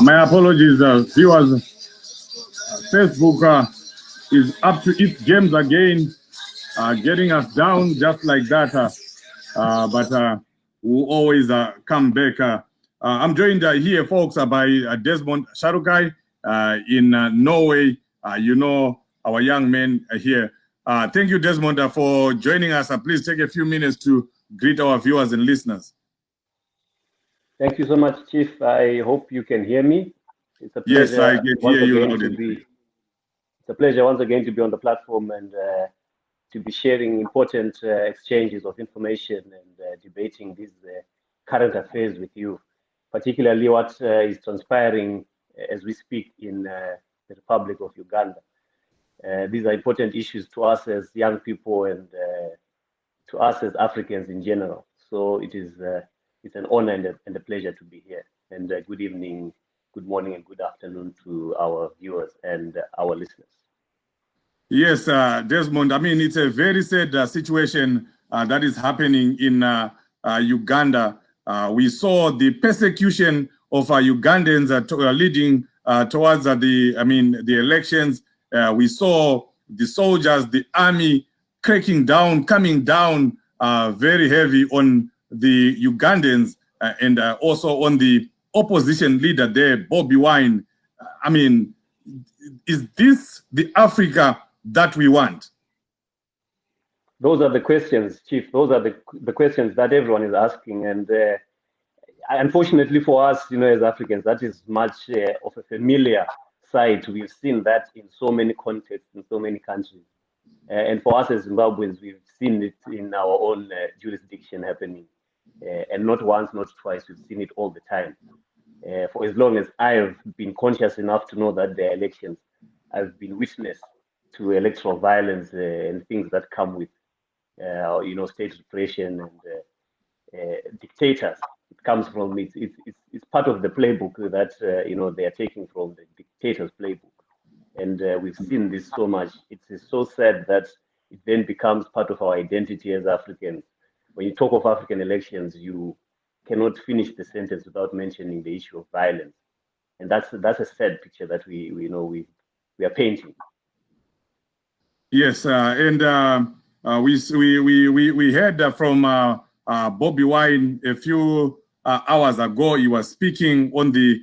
My apologies, viewers. Facebook is up to its games again, getting us down just like that. But we'll always come back. I'm joined here, folks, by Desmond Sharukai in Norway. You know our young men here. Thank you, Desmond, for joining us. Please take a few minutes to greet our viewers and listeners. Thank you so much, Chief. I hope you can hear me. It's a pleasure. Yes, I can hear you loud. It's a pleasure once again to be on the platform and to be sharing important exchanges of information and debating these current affairs with you, particularly what is transpiring as we speak in the Republic of Uganda. These are important issues to us as young people and to us as Africans in general. So it's an honor and a pleasure to be here. And good evening, good morning, and good afternoon to our viewers and our listeners. Yes, Desmond, I mean, it's a very sad situation that is happening in Uganda. We saw the persecution of Ugandans leading towards the elections. We saw the soldiers, the army cracking down, coming down very heavy on the Ugandans and also on the opposition leader there, Bobi Wine. I mean, is this the Africa that we want? Those are the questions, Chief. Those are the questions that everyone is asking. And unfortunately for us, as Africans, that is much of a familiar sight. We've seen that in so many contexts, in so many countries. And for us as Zimbabweans, we've seen it in our own jurisdiction happening. And not once, not twice, we've seen it all the time. For as long as I have been conscious enough to know that there are elections, I've been witness to electoral violence and things that come with, state repression and dictators. It comes from it's part of the playbook that they are taking from the dictator's playbook, and we've seen this so much. It's so sad that it then becomes part of our identity as Africans. When you talk of African elections, you cannot finish the sentence without mentioning the issue of violence, and that's a sad picture that we are painting. Yes, and we heard from Bobi Wine a few hours ago. He was speaking on the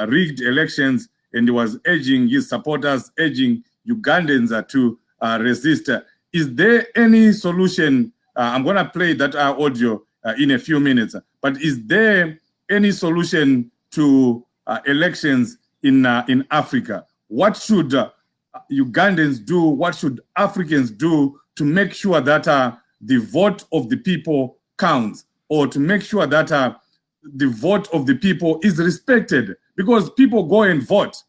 rigged elections, and he was urging his supporters, urging Ugandans to resist. Is there any solution? I'm going to play that audio in a few minutes. But is there any solution to elections in Africa? What should Ugandans do? What should Africans do to make sure that the vote of the people counts, or to make sure that the vote of the people is respected? Because people go and vote,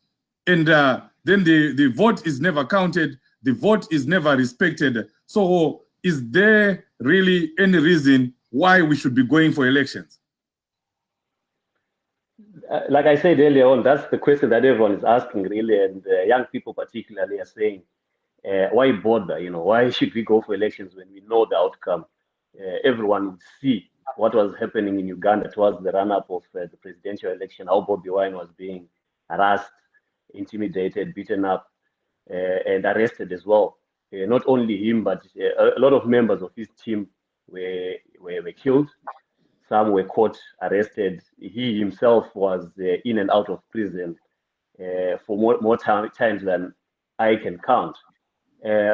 and then the vote is never counted, the vote is never respected. So is there really any reason why we should be going for elections? Like I said earlier on, that's the question that everyone is asking, really, and young people particularly are saying, why bother? Why should we go for elections when we know the outcome? Everyone would see what was happening in Uganda towards the run-up of the presidential election, how Bobi Wine was being harassed, intimidated, beaten up, and arrested as well. Not only him, but a lot of members of his team were killed. Some were caught, arrested. He himself was in and out of prison for more times than I can count.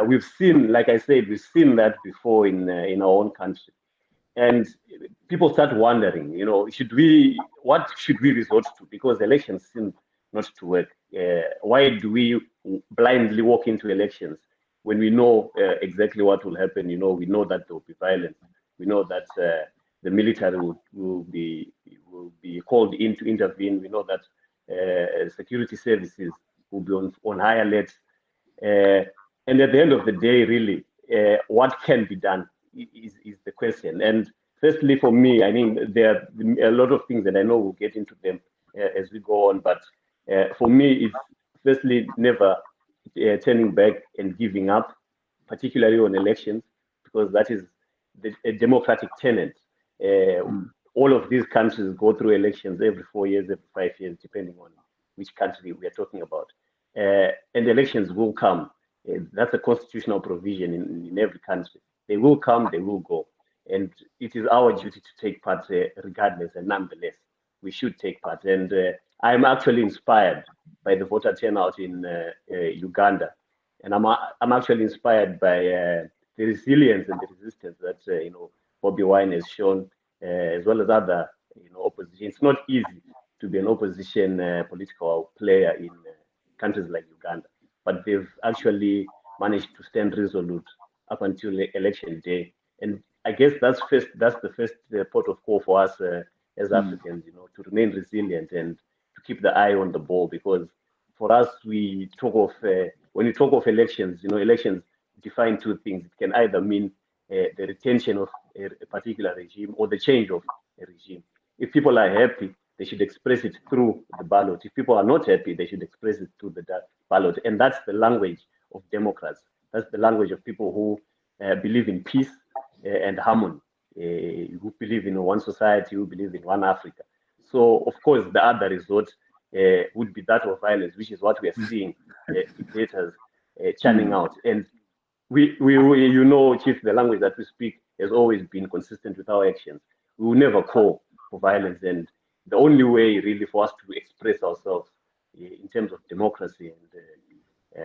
We've seen, like I said, we've seen that before in our own country. And people start wondering, what should we resort to? Because elections seem not to work. Why do we blindly walk into elections when we know exactly what will happen? We know that there will be violence. We know that the military will be called in to intervene. We know that security services will be on high alert. And at the end of the day, really, what can be done is the question. And firstly, for me, I mean, there are a lot of things that I know we'll get into them as we go on, but for me, it's firstly never turning back and giving up, particularly on elections, because that is a democratic tenet. All of these countries go through elections every 4 years, every 5 years, depending on which country we are talking about. And elections will come. That's a constitutional provision in every country. They will come, they will go. And it is our duty to take part regardless, and nonetheless, we should take part. And I'm actually inspired by the voter turnout in Uganda. And I'm actually inspired by the resilience and the resistance that Bobi Wine has shown, as well as other opposition. It's not easy to be an opposition political player in countries like Uganda, but they've actually managed to stand resolute up until election day. And I guess that's the first port of call for us as Africans, to remain resilient and to keep the eye on the ball, because for us, we talk of when you talk of elections, elections define two things. It can either mean the retention of a particular regime or the change of a regime. If people are happy, they should express it through the ballot. If people are not happy, they should express it through the ballot. And that's the language of Democrats. That's the language of people who believe in peace and harmony, who believe in one society, who believe in one Africa. So, of course, the other resort would be that of violence, which is what we are seeing dictators churning out. And we, Chief, the language that we speak has always been consistent with our actions. We will never call for violence. And the only way really for us to express ourselves in terms of democracy and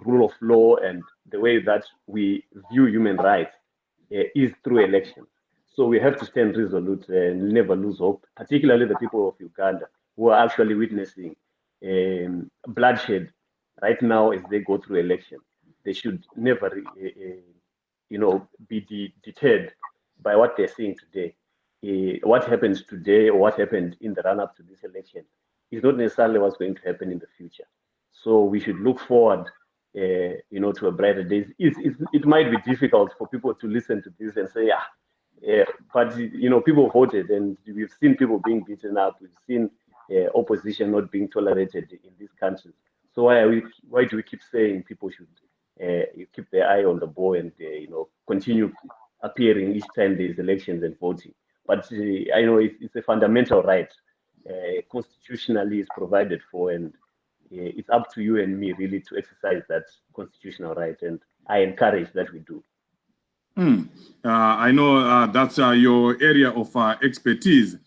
rule of law and the way that we view human rights is through elections. So we have to stand resolute and never lose hope, particularly the people of Uganda who are actually witnessing bloodshed right now as they go through elections. They should never, be deterred by what they're seeing today. What happens today or what happened in the run-up to this election is not necessarily what's going to happen in the future. So we should look forward, to a brighter day. It might be difficult for people to listen to this and say, but people voted, and we've seen people being beaten up. We've seen opposition not being tolerated in these countries. So why do we keep saying people should keep their eye on the ball and continue appearing each time there's elections and voting? But I know it's a fundamental right. Constitutionally is provided for, and it's up to you and me really to exercise that constitutional right. And I encourage that we do. I know that's your area of expertise,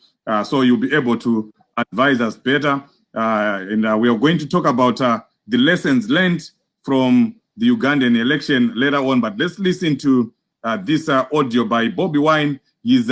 so you'll be able to advise us better. And we are going to talk about the lessons learned from the Ugandan election later on. But let's listen to this audio by Bobi Wine. He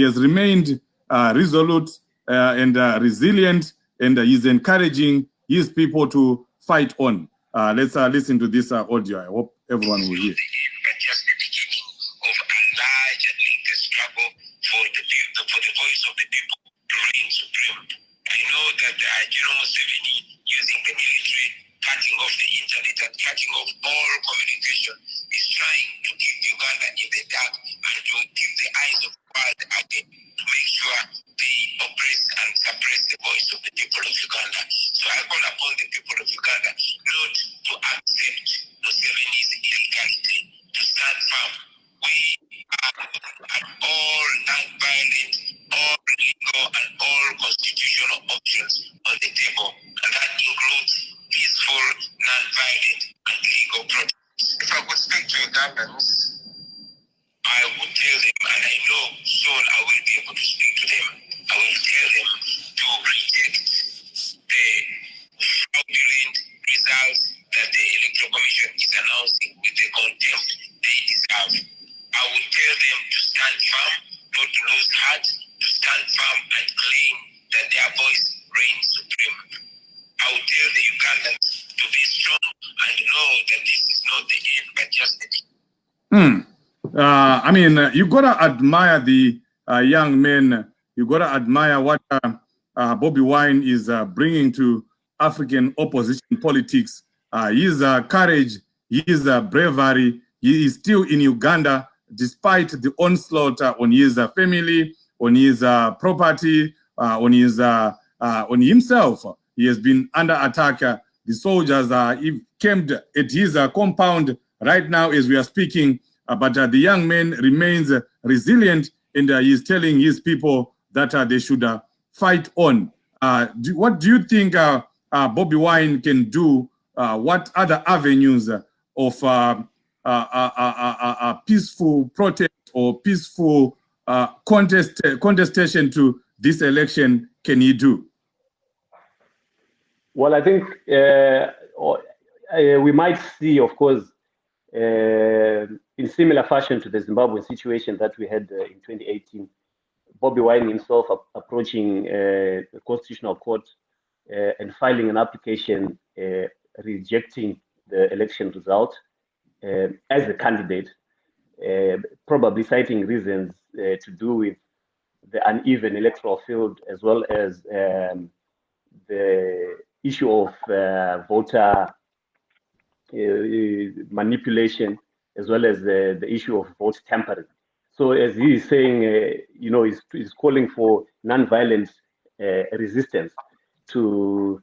has remained resolute and resilient, and he's encouraging his people to fight on. Let's listen to this audio. I hope everyone will hear. But just the beginning of a large and lengthy struggle for the voice of the people to reign supreme. I know that General Museveni, using the military, cutting off the internet and cutting off all communication, is trying to keep Uganda in the dark and to keep the eyes of the world again, to make sure they oppress and suppress the voice of the people of Uganda. So I call upon the people of Uganda not to accept Museveni's illegality, to stand firm. We are at all non-violent, all legal and all constitutional options on the table, and that includes peaceful, non-violent and legal protests. If I could speak to Ugandans, I would tell them, and I know soon I will be able to speak to them, I will tell them to reject the fraudulent results that the Electoral Commission is announcing with the contempt they deserve. I would tell them to stand firm, not to lose heart, to stand firm and claim that their voice reigns supreme. I would tell the Ugandans to be strong and know that this is not the end, but just the beginning. I mean, you gotta admire the young men. You gotta admire what Bobi Wine is bringing to African opposition politics. His courage, his bravery. He is still in Uganda, despite the onslaught on his family, on his property, on himself. He has been under attack. The soldiers are camped at his compound right now as we are speaking, but the young man remains resilient, and he is telling his people that they should fight on. What do you think Bobi Wine can do? What other avenues of peaceful protest or peaceful contestation to this election can he do? Well, I think we might see, of course, in similar fashion to the Zimbabwean situation that we had in 2018, Bobi Wine himself approaching the Constitutional Court and filing an application rejecting the election result as a candidate, probably citing reasons to do with the uneven electoral field, as well as the issue of voter manipulation, as well as the issue of vote tampering. So as he is saying, he's calling for non-violent resistance to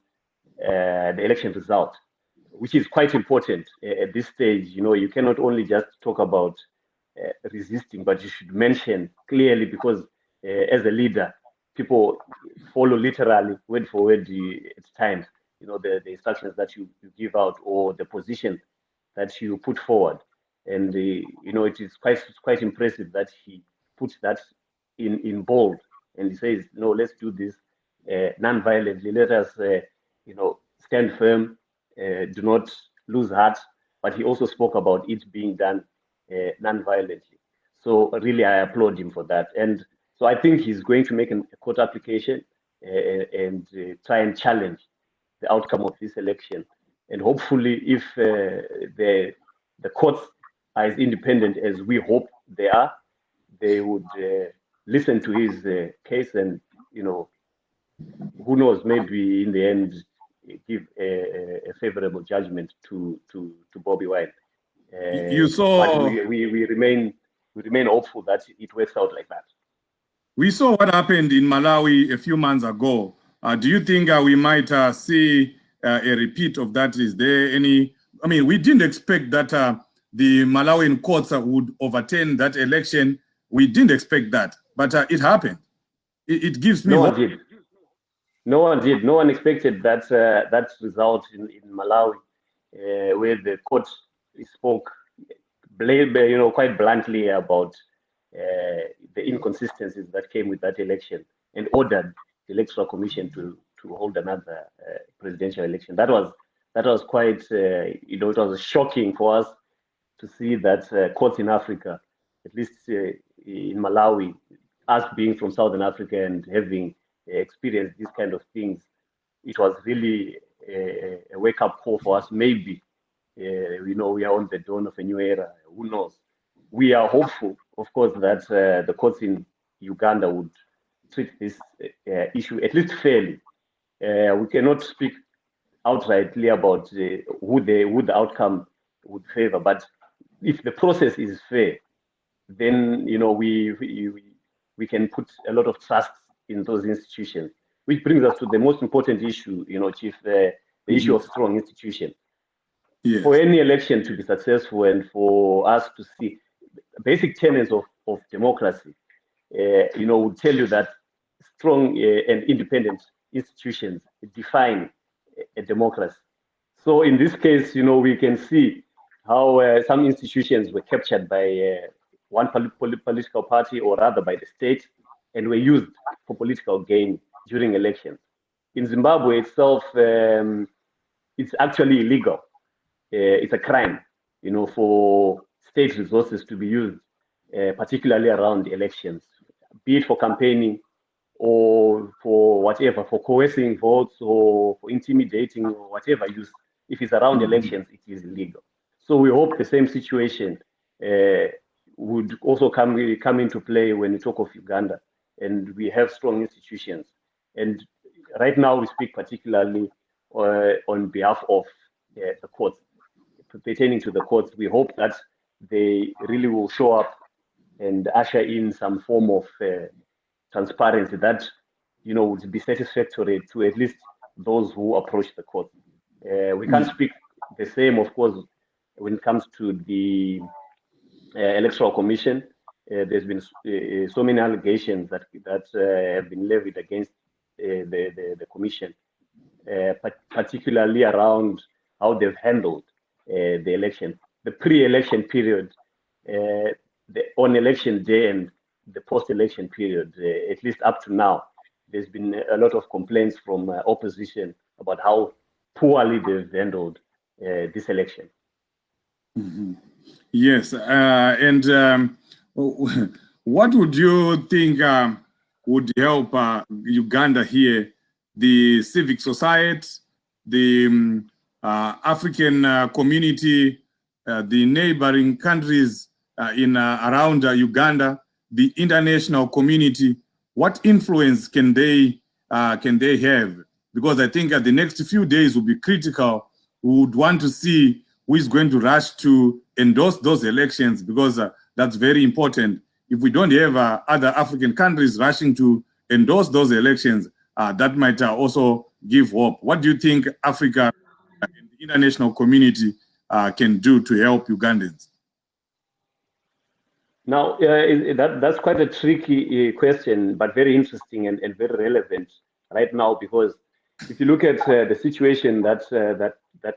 the election result, which is quite important at this stage. You cannot only just talk about resisting, but you should mention clearly, because as a leader, people follow literally word for word at times, the instructions that you give out or the position that you put forward. And it is quite impressive that he puts that in bold, and he says, no, let's do this non-violently. Let us stand firm, do not lose heart. But he also spoke about it being done non-violently. So really, I applaud him for that. And so I think he's going to make a court application and try and challenge the outcome of this election. And hopefully, if the courts are as independent as we hope they are, they would listen to his case, and who knows, maybe in the end give a favorable judgment to Bobi Wine. You saw, but we remain hopeful that it works out like that. We saw what happened in Malawi a few months ago. Do you think we might see a repeat of that? Is there any? I mean, we didn't expect that the Malawian courts would overturn that election. We didn't expect that, but it happened. It gives me hope. No one did. No one expected that that result in Malawi, where the court spoke, quite bluntly about the inconsistencies that came with that election, and ordered the Electoral Commission to hold another presidential election. That was quite, it was shocking for us to see that courts in Africa, at least in Malawi, us being from Southern Africa and having experienced these kind of things, it was really a wake-up call for us. Maybe we are on the dawn of a new era. Who knows? We are hopeful, of course, that the courts in Uganda would treat this issue at least fairly. We cannot speak outrightly about who the outcome would favor, but if the process is fair, then we can put a lot of trust in those institutions. Which brings us to the most important issue, Chief, the issue of strong institutions. Yes. For any election to be successful and for us to see basic tenets of democracy, would tell you that strong and independent institutions define a democracy. So in this case, we can see how some institutions were captured by one political party, or rather by the state, and were used for political gain during elections. In Zimbabwe itself, it's actually illegal. It's a crime, for state resources to be used, particularly around elections, be it for campaigning or for whatever, for coercing votes or for intimidating or whatever use. If it's around elections, it is illegal. So we hope the same situation would also come into play when we talk of Uganda, and we have strong institutions. And right now we speak particularly on behalf of the courts. Pertaining to the courts, we hope that they really will show up and usher in some form of transparency that, you know, would be satisfactory to at least those who approach the court. We can't speak the same, of course, when it comes to the Electoral Commission. There's been so many allegations that have been levied against the commission, particularly around how they've handled the election, the pre-election period, on election day, and the post-election period. At least up to now, there's been a lot of complaints from opposition about how poorly they've handled this election. Mm-hmm. Yes, and what would you think would help Uganda here? The civic society, the African community, the neighboring countries in around Uganda, the international community. What influence can they have? Because I think the next few days will be critical. We would want to see who is going to rush to endorse those elections, because that's very important. If we don't have other African countries rushing to endorse those elections, that might also give hope. What do you think Africa and the international community can do to help Ugandans? Now, that's quite a tricky question, but very interesting and very relevant right now, because if you look at the situation that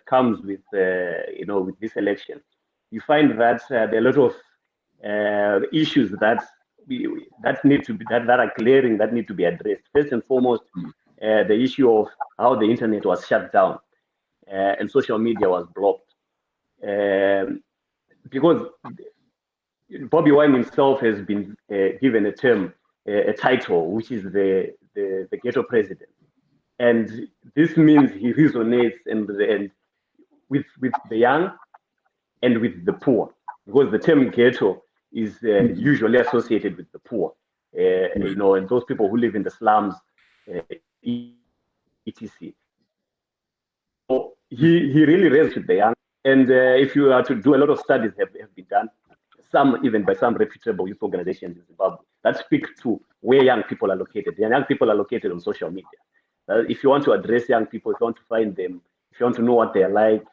comes with you know, with this election, you find that there are a lot of issues that are glaring, that need to be addressed. First and foremost, the issue of how the internet was shut down and social media was blocked, because Bobi Wine himself has been given a title, which is the ghetto president. And this means he resonates and with the young and with the poor, because the term ghetto is usually associated with the poor, you know, and those people who live in the slums, etc. So he really resonates with the young. And if you are to do, a lot of studies have been done, some even by some reputable youth organizations in Zimbabwe, that speak to where young people are located. And young people are located on social media. If you want to address young people, if you want to find them, if you want to know what they're like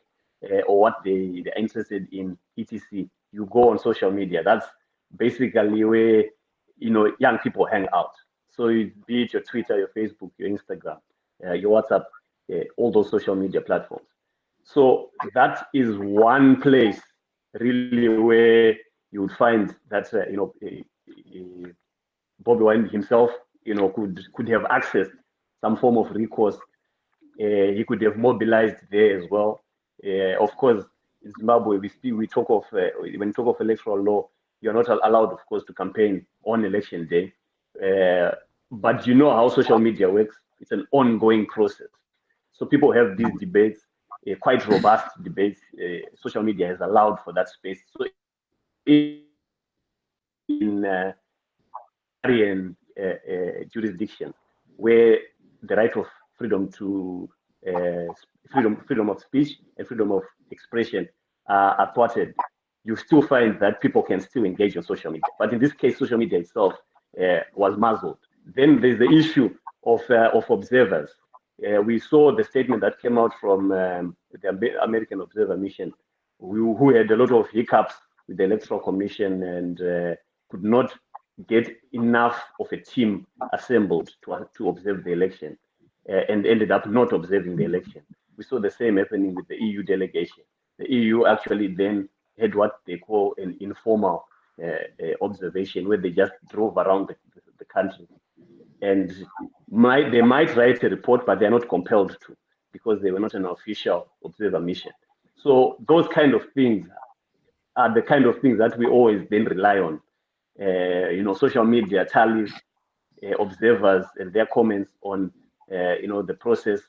or what they're interested in, etc., you go on social media. That's basically where, you know, young people hang out. So be it your Twitter, your Facebook, your Instagram, your WhatsApp, all those social media platforms. So that is one place really where you would find that you know, Bobi Wine himself, you know, could have accessed some form of recourse. He could have mobilized there as well. Of course, in Zimbabwe, we talk of when you talk of electoral law, you're not allowed, of course, to campaign on election day. But you know how social media works. It's an ongoing process. So people have these debates, quite robust debates. Social media has allowed for that space. So in jurisdiction where the right of freedom to freedom of speech and freedom of expression are thwarted, you still find that people can still engage on social media. But in this case, social media itself was muzzled. Then there's the issue of observers. We saw the statement that came out from the American Observer Mission, who had a lot of hiccups with the Electoral Commission and could not get enough of a team assembled to observe the election, and ended up not observing the election. We saw the same happening with the EU delegation. The EU actually then had what they call an informal observation, where they just drove around the country. And they might write a report, but they're not compelled to, because they were not an official observer mission. So those kind of things are the kind of things that we always then rely on. You know, social media tallies, observers and their comments on, you know, the process.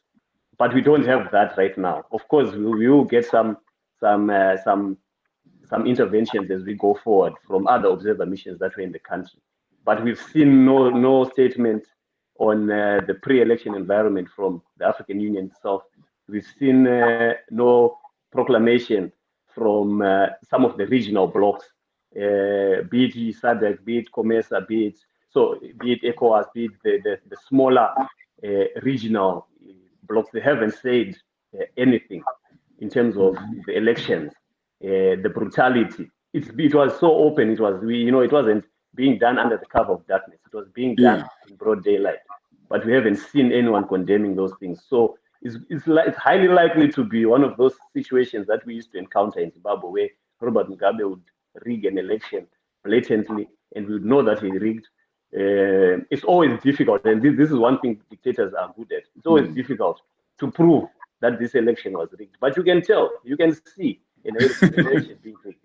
But we don't have that right now. Of course, we will get some interventions as we go forward from other observer missions that were in the country. But we've seen no statement on the pre-election environment from the African Union itself. We've seen no proclamation from some of the regional blocs be it SADC, be it COMESA, be it ECOWAS, be it the smaller regional blocks. They haven't said anything in terms of the elections, the brutality. It was so open. It wasn't being done under the cover of darkness. It was being done in broad daylight. But we haven't seen anyone condemning those things. So it's highly likely to be one of those situations that we used to encounter in Zimbabwe, where Robert Mugabe would rig an election blatantly, and we would know that he rigged. It's always difficult, and this is one thing dictators are good at. It's always difficult to prove that this election was rigged, but you can tell, you can see an election being rigged.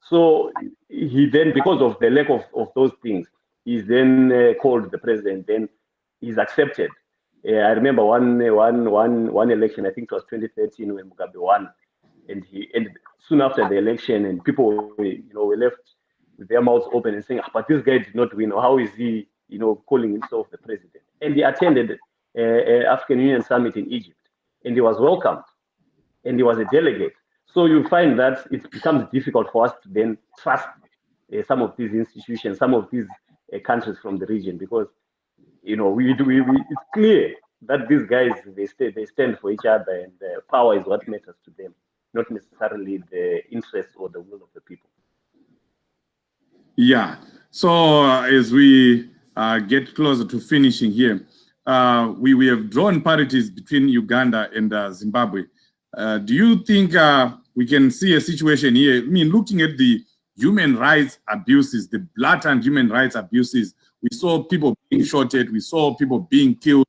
So he then, because of the lack of those things, he's then called the president. Then he's accepted. I remember one election, I think it was 2013, when Mugabe won, and soon after the election, and people were left with their mouths open and saying, but this guy did not win. How is he, calling himself the president? And he attended African Union Summit in Egypt, and he was welcomed, and he was a delegate. So you find that it becomes difficult for us to then trust some of these institutions, some of these countries from the region, because it's clear that these guys, they stand for each other, and power is what matters to them, not necessarily the interests or the will of the people. Yeah. So as we get closer to finishing here, we have drawn parities between Uganda and Zimbabwe. Do you think we can see a situation here? I mean, looking at the human rights abuses, the blatant human rights abuses, we saw people being shot at, we saw people being killed,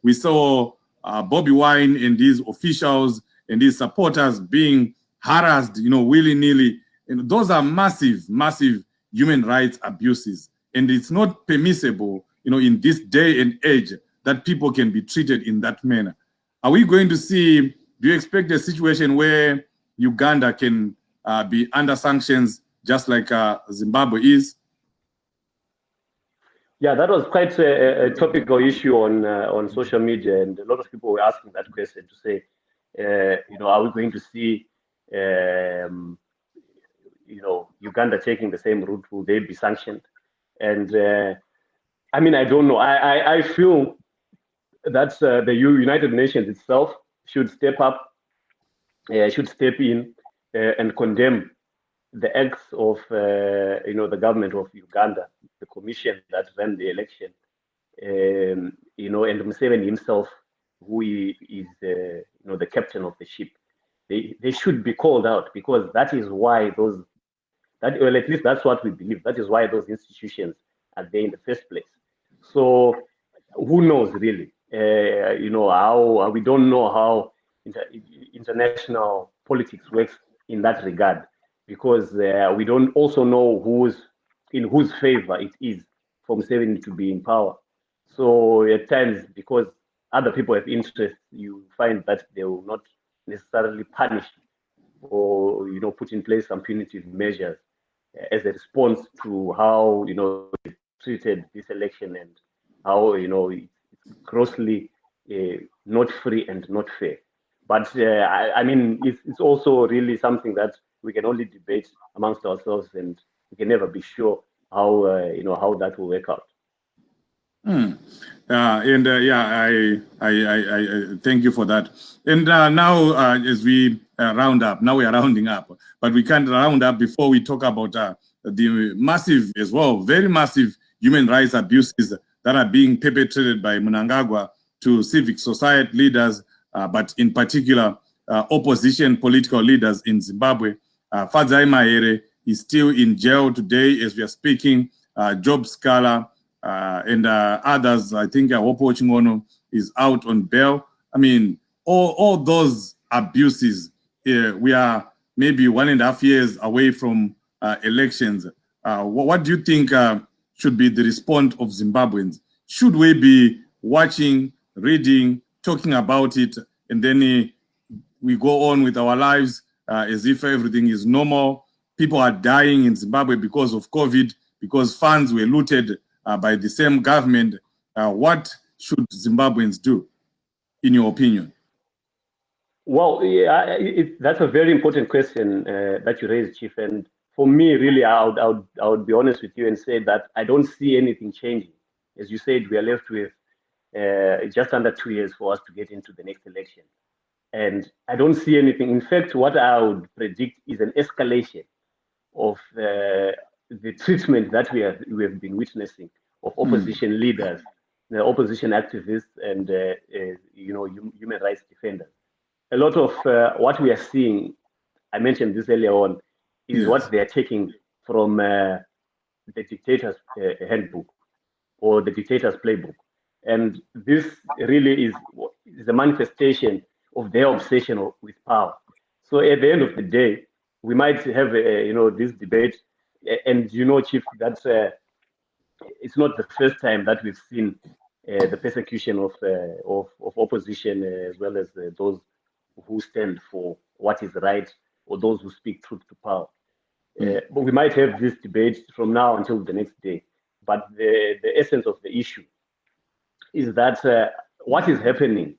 we saw Bobi Wine and his officials and his supporters being harassed, willy-nilly. And those are massive, massive human rights abuses. And it's not permissible, in this day and age, that people can be treated in that manner. Are we going to see, do you expect a situation where Uganda can be under sanctions just like Zimbabwe is? Yeah, that was quite a topical issue on social media, and a lot of people were asking that question to say, are we going to see, Uganda taking the same route? Will they be sanctioned? And I mean, I don't know. I feel that the United Nations itself should step up, should step in and condemn the acts of the government of Uganda, the commission that ran the election, and Museveni himself, who is the captain of the ship. They should be called out, because that is why well, at least that's what we believe. That is why those institutions are there in the first place. So who knows really? How we don't know how international politics works in that regard, because we don't also know in whose favor it is for Museveni to be in power. So at times, because other people have interest, you find that they will not necessarily punish or put in place some punitive measures as a response to how they treated this election, and how it's grossly not free and not fair. But I mean, it's also really something that we can only debate amongst ourselves, and we can never be sure how how that will work out. I thank you for that. And now, as we round up, now we are rounding up, but we can't round up before we talk about the massive, as well, very massive human rights abuses that are being perpetrated by Mnangagwa to civic society leaders, but in particular, opposition political leaders in Zimbabwe. Fadzai Mahere is still in jail today as we are speaking. Job Scala and others, I think Wopo Chingono is out on bail. I mean, all those abuses, we are maybe 1.5 years away from elections. What do you think should be the response of Zimbabweans? Should we be watching, reading, talking about it, and then we go on with our lives as if everything is normal? People are dying in Zimbabwe because of COVID, because funds were looted by the same government. What should Zimbabweans do, in your opinion? Well, yeah, that's a very important question that you raised, Chief. And for me, really, I would be honest with you and say that I don't see anything changing. As you said, we are left with just under 2 years for us to get into the next election. And I don't see anything. In fact, what I would predict is an escalation of the treatment that we have been witnessing of opposition leaders, the opposition activists, and human rights defenders. A lot of what we are seeing, I mentioned this earlier on, is what they are taking from the dictator's handbook or the dictator's playbook. And this really is a manifestation of their obsession with power. So at the end of the day, we might have this debate, and Chief, that it's not the first time that we've seen the persecution of opposition as well as those who stand for what is right or those who speak truth to power. But we might have this debate from now until the next day. But the essence of the issue is that what is happening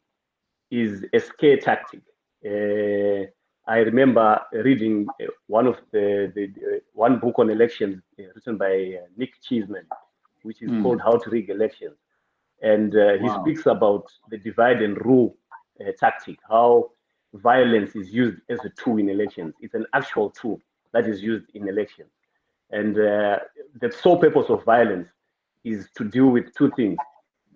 is a scare tactic. I remember reading one book on elections written by Nick Cheeseman, which is called How to Rig Elections. And he speaks about the divide and rule tactic, how violence is used as a tool in elections. It's an actual tool that is used in elections. And the sole purpose of violence is to deal with two things,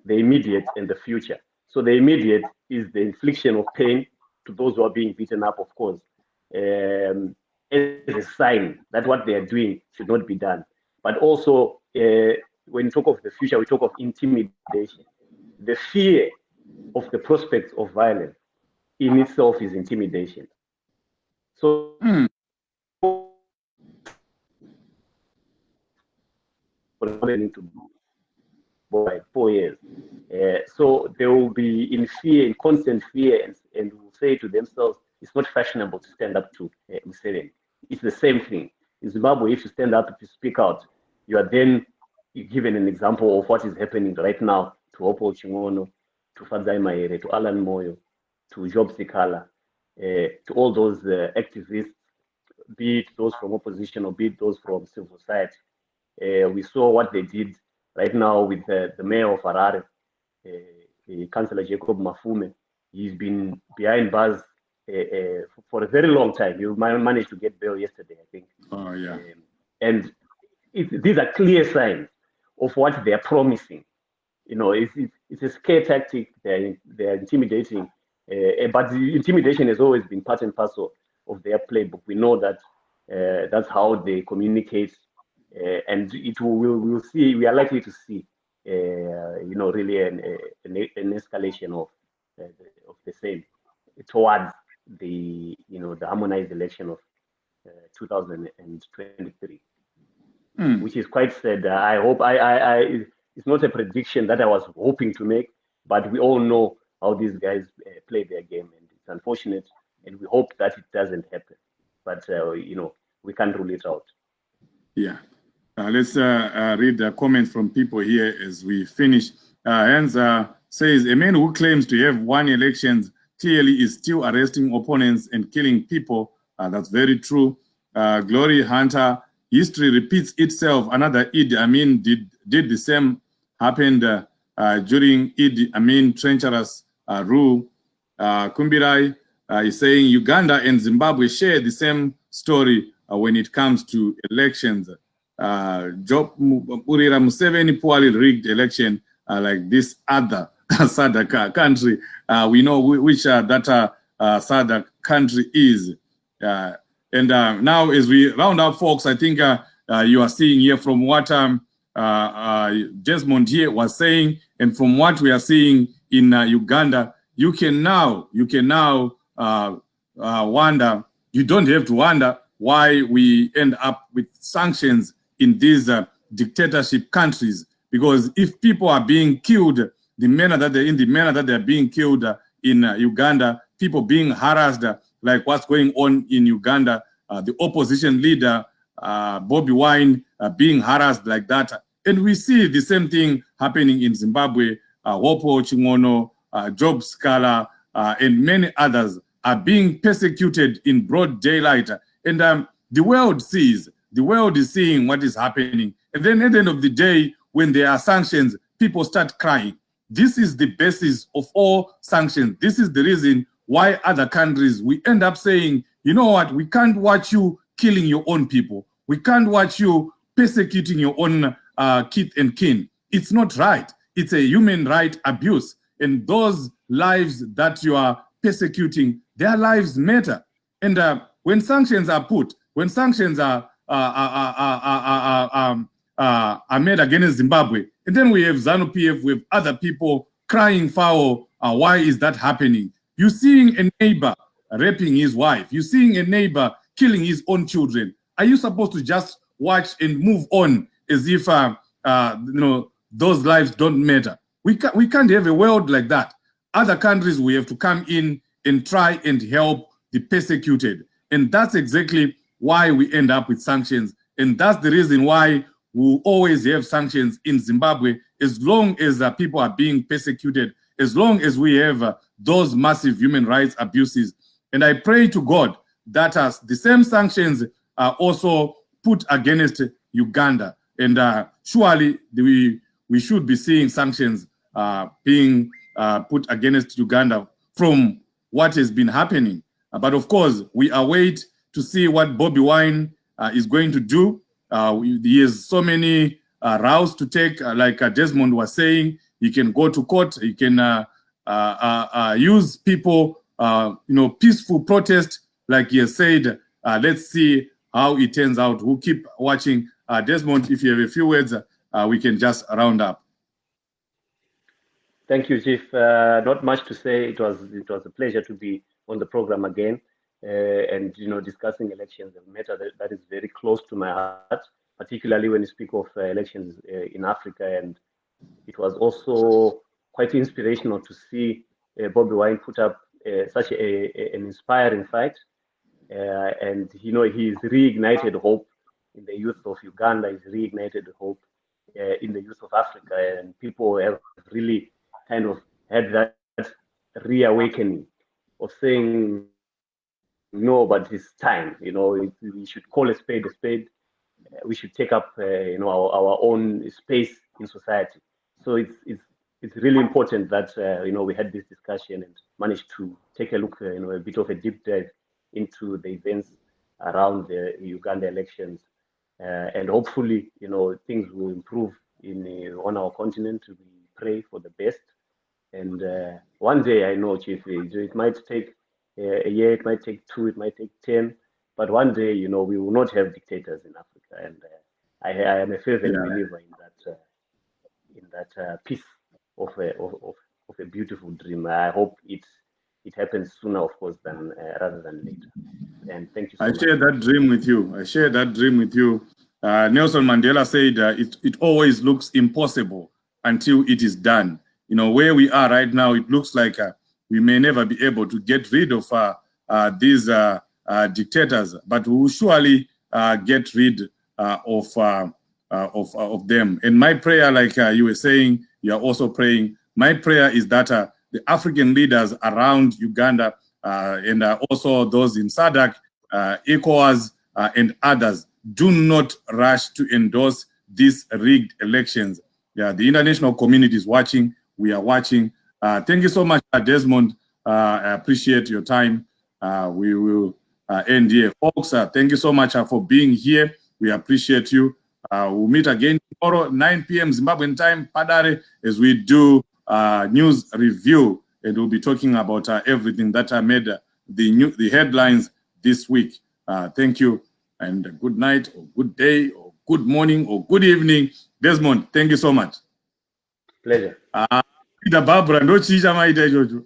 the immediate and the future. So the immediate is the infliction of pain to those who are being beaten up, of course, as a sign that what they are doing should not be done. But also, when you talk of the future, we talk of intimidation. The fear of the prospects of violence in itself is intimidation. So, by 4 years. So they will be in fear, in constant fear, and will say to themselves, it's not fashionable to stand up to Museveni. It's the same thing. In Zimbabwe, if you stand up, if you speak out, you are then given an example of what is happening right now to Opo Chingono, to Fadzai Mahere, to Alan Moyo, to Job Sikala, to all those activists, be it those from opposition or be it those from civil society. We saw what they did right now with the mayor of Harare, Councillor Jacob Mafume. He's been behind bars for a very long time. You managed to get bail yesterday, I think. Oh, yeah. And these are clear signs of what they are promising. It's a scare tactic. They're intimidating. But the intimidation has always been part and parcel of their playbook. We know that that's how they communicate. And we'll see. We are likely to see, really an escalation of the same towards the harmonized election of 2023, which is quite sad. I hope it's not a prediction that I was hoping to make, but we all know how these guys play their game, and it's unfortunate, and we hope that it doesn't happen. But we can't rule it out. Yeah. Let's read the comments from people here as we finish. Hans says, a man who claims to have won elections clearly is still arresting opponents and killing people. That's very true. Glory Hunter, history repeats itself. Another Idi Amin did the same, happened during Idi Amin treacherous rule. Kumbirai is saying Uganda and Zimbabwe share the same story when it comes to elections. Job Urira Museveni poorly rigged election like this other SADC country. We know which that SADC country is. And now as we round up, folks, I think you are seeing here from what Desmond here was saying, and from what we are seeing in Uganda, you can now wonder, you don't have to wonder why we end up with sanctions in these dictatorship countries, because if people are being killed the manner that they're being killed in Uganda, people being harassed like what's going on in Uganda, the opposition leader Bobi Wine being harassed like that, and we see the same thing happening in Zimbabwe. Wopo Chingono, Job Scala, and many others are being persecuted in broad daylight, and the world sees The world is seeing what is happening. And then at the end of the day, when there are sanctions, people start crying. This is the basis of all sanctions. This is the reason why other countries, we end up saying, you know what, we can't watch you killing your own people. We can't watch you persecuting your own kith and kin. It's not right. It's a human right abuse. And those lives that you are persecuting, their lives matter. And when sanctions are put, when sanctions are made against Zimbabwe, and then we have ZANU-PF with other people crying foul, why is that happening? You're seeing a neighbor raping his wife. You're seeing a neighbor killing his own children. Are you supposed to just watch and move on as if those lives don't matter? We can't have a world like that. Other countries, we have to come in and try and help the persecuted. And that's exactly why we end up with sanctions. And that's the reason why we always have sanctions in Zimbabwe, as long as people are being persecuted, as long as we have those massive human rights abuses. And I pray to God that the same sanctions are also put against Uganda. And surely we should be seeing sanctions being put against Uganda from what has been happening. But of course, we await to see what Bobi Wine is going to do. He has so many routes to take, like Desmond was saying. He can go to court. He can use people, peaceful protest, like he has said. Let's see how it turns out. We'll keep watching. Desmond, if you have a few words, we can just round up. Thank you, Chief. Not much to say. It was a pleasure to be on the program again, and discussing elections, a matter that is very close to my heart, particularly when you speak of elections in Africa. And it was also quite inspirational to see Bobi Wine put up such an inspiring fight, and he's reignited hope in the youth of Uganda. He's reignited hope in the youth of Africa, and people have really kind of had that reawakening of saying, no, but it's time. We should call a spade a spade. We should take up, our own space in society. So it's really important that we had this discussion and managed to take a look, a bit of a deep dive into the events around the Uganda elections, and hopefully, things will improve on our continent. We pray for the best. And one day, I know, Chief, it might take a year, it might take 2, it might take 10, but one day, we will not have dictators in Africa. And I am a fervent believer in that piece of a beautiful dream. I hope it happens sooner, of course, rather than later. And thank you so much. I share that dream with you. Nelson Mandela said, it always looks impossible until it is done. Where we are right now, it looks like we may never be able to get rid of these dictators, but we will surely get rid of them. And my prayer, like you were saying, you are also praying, my prayer is that the African leaders around Uganda and also those in SADC, ECOWAS, and others do not rush to endorse these rigged elections. The international community is watching. We are watching. Thank you so much, Desmond. I appreciate your time. We will end here. Folks, thank you so much for being here. We appreciate you. We'll meet again tomorrow, 9 p.m. Zimbabwean time, Padare, as we do news review. And we'll be talking about everything that made the headlines this week. Thank you, and good night, or good day, or good morning, or good evening. Desmond, thank you so much. Pleasure. Barbara, no chicha maita ichocho.